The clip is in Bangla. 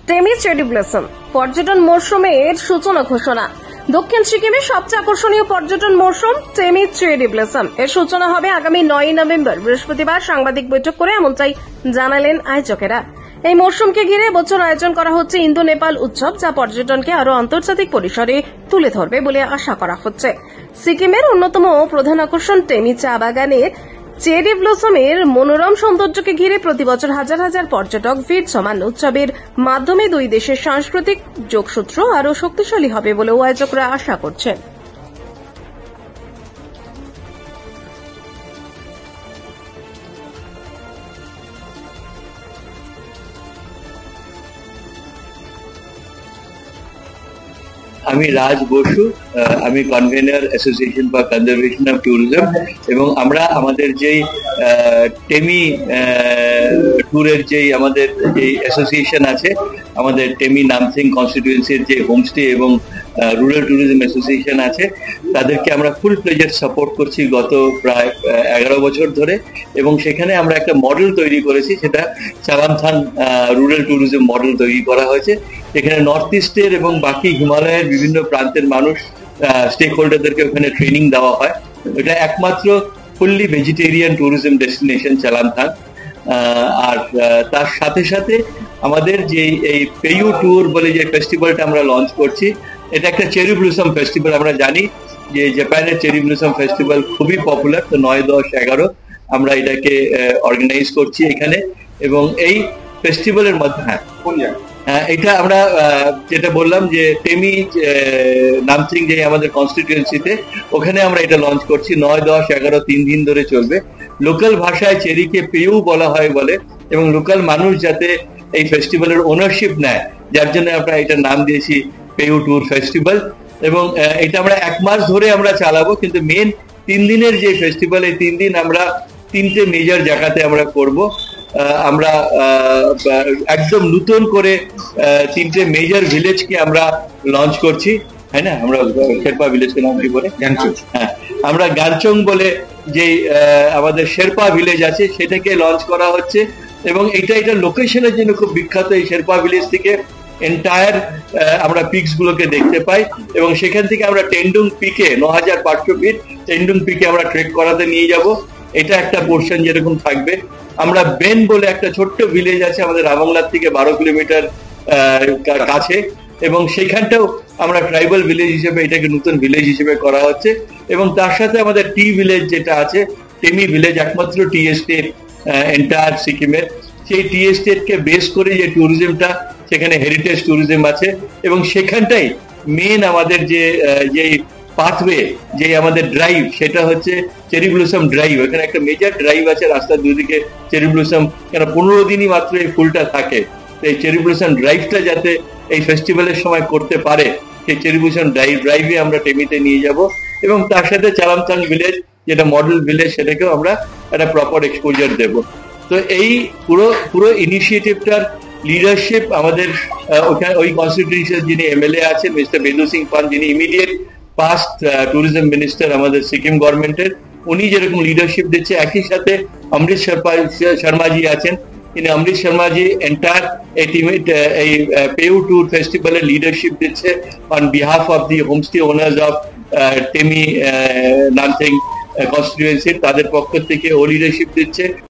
টেমি চেরি ব্লসম পর্যটন মরশুমের সূচনা ঘোষণা। দক্ষিণ সিকিমের সবচেয়ে আকর্ষণীয় পর্যটন মরশুম টেমি চেরি ব্লসম এর সূচনা হবে আগামী 9 নভেম্বর বৃহস্পতিবার সাংবাদিক বৈঠক করে এমনটাই জানালেন আয়োজকেরা। এই মরশুমকে ঘিরে বছর আয়োজন করা হচ্ছে ইন্দো নেপাল উৎসব, যা পর্যটনকে আরো আন্তর্জাতিক পরিসরে তুলে ধরবে বলে আশা করা হচ্ছে। সিকিমের অন্যতম প্রধান আকর্ষণ টেমি চা বাগানের চেরি ব্লসমের মনোরম সৌন্দর্যকে ঘিরে প্রতিবছর হাজার হাজার পর্যটক ভিড় জমান। উৎসবের মাধ্যমে দুই দেশের সাংস্কৃতিক যোগসূত্র আরও শক্তিশালী হবে বলেও আয়োজকরা আশা করছেন। আমি রাজ বসু, আমি convener association for conservation of tourism, এবং আমরা আমাদের যেই টেমি ট্যুরের যেই আমাদের যে অ্যাসোসিয়েশন আছে, আমাদের টেমি নামসিং কনস্টিটিউয়েন্সির যে হোমস্টে এবং রুরাল ট্যুরিজম অ্যাসোসিয়েশন আছে, তাদেরকে আমরা ফুল প্লেজার সাপোর্ট করছি গত প্রায় 11 বছর ধরে। এবং সেখানে আমরা একটা মডেল তৈরি করেছি, সেটা চালামথান রুরাল ট্যুরিজম মডেল তৈরি করা হয়েছে। এখানে নর্থ ইস্টের এবং বাকি হিমালয়ের বিভিন্ন প্রান্তের মানুষ স্টেক হোল্ডারদেরকে ওখানে ট্রেনিং দেওয়া হয়। এটা একমাত্র ফুললি ভেজিটেরিয়ান ট্যুরিজম ডেস্টিনেশন চালামথান। আর তার সাথে সাথে আমাদের যে এই পেয়ু ট্যুর বলে যে ফেস্টিভ্যালটা আমরা লঞ্চ করছি, এটা একটা চেরি ব্লসম ফেস্টিভ্যাল। আমরা জানি যে জাপানের চেরি ব্লসম ফেস্টিভ্যাল খুবই পপুলার, তো 9, 10, 11 আমরা এটাকে অর্গানাইজ করছি এখানে। এবং এই ফেস্টিভ্যালের মধ্যে এটা আমরা যেটা বললাম যে টেমি নামসিং যে আমাদের কনস্টিটিউয়েন্সিতে, ওখানে আমরা এটা লঞ্চ করছি। 9, 10, 11 3 দিন ধরে চলবে। লোকাল ভাষায় চেরিকে পেয়ু বলা হয় বলে, এবং লোকাল মানুষ যাতে এই ফেস্টিভ্যালের ওনারশিপ নেয়, যার জন্য আমরা এটার নাম দিয়েছি পেয়ু ট্যুর ফেস্টিভ্যাল। এবং এটা আমরা 1 মাস ধরে আমরা চালাবো, কিন্তু মেন 3 দিনের যে ফেস্টিভ্যাল, এই 3 দিন আমরা 3টে মেজর জায়গাতে আমরা করব। আমরা একদম নতুন করে 3টে মেজর ভিলেজকে আমরা লঞ্চ করছি, তাই না? আমরা শেরপা ভিলেজকে নাম কি বলে? হ্যাঁ, আমরা গানচং বলে যে আমাদের শেরপা ভিলেজ আছে, সেটাকে লঞ্চ করা হচ্ছে। এবং এটা লোকেশনের জন্য খুব বিখ্যাত। এই শেরপা ভিলেজ থেকে এন্টায়ার আমরা পিকস গুলোকে দেখতে পাই, এবং সেখান থেকে আমরা টেন্ডুং পিকে 9500 ফিট টেন্ডুং পিকে আমরা ট্রেক করাতে নিয়ে যাব। এটা একটা পোর্শন যেরকম থাকবে। আমরা বেন বলে একটা ছোট্ট ভিলেজ আছে আমাদের রামংলার থেকে 12 কিলোমিটার কাছে, এবং সেইখানটাও আমরা ট্রাইবাল ভিলেজ হিসেবে এটাকে নতুন ভিলেজ হিসেবে করা হচ্ছে। এবং তার সাথে আমাদের টি ভিলেজ যেটা আছে, টেমি ভিলেজ, একমাত্র টি এস্টেট এন্টায়ার সিকিমের, সেই টি এস্টেটকে বেস করে যে ট্যুরিজমটা, সেখানে হেরিটেজ ট্যুরিজম আছে। এবং সেখানটাই মেন আমাদের যে পাথওয়ে, যে আমাদের ড্রাইভ, সেটা হচ্ছে চেরি ব্লসম ড্রাইভ। এখানে একটা মেজর ড্রাইভ আছে, রাস্তার দুদিকে চেরি ব্লসম, কেন 15 দিনই মাত্র এই ফুলটা থাকে। তো এই চেরি ব্লসম ড্রাইভটা যাতে এই ফেস্টিভ্যালের সময় করতে পারে, সেই চেরি ব্লসম ড্রাইভে আমরা টেমিতে নিয়ে যাব। এবং তার সাথে চালামথাং ভিলেজ, যেটা মডেল ভিলেজ, সেটাকেও আমরা একটা প্রপার এক্সপোজার দেব। তো এই পুরো ইনিশিয়েটিভটার লিডারশিপ আমাদের ওই কনস্টিটিউশন যিনি এমএলএ আছেন, মিস্টার বেদু সিং পান, যিনি ইমিডিয়েট পাস্ট ট্যুরিজম মিনিস্টার আমাদের সিকিম গভর্নমেন্টের, উনি যেরকম লিডারশিপ দিচ্ছে, একই সাথে অমৃত শর্মাজি আছেন। তিনি অমৃত শর্মাজি এন্টায়ার এই পেয়ু ট্যুর ফেস্টিভ্যালের লিডারশিপ দিচ্ছে on behalf of the homestay owners of টেমি নামসিং কনস্টিটিউয়েন্সি। তাদের পক্ষ থেকে ও লিডারশিপ দিচ্ছে।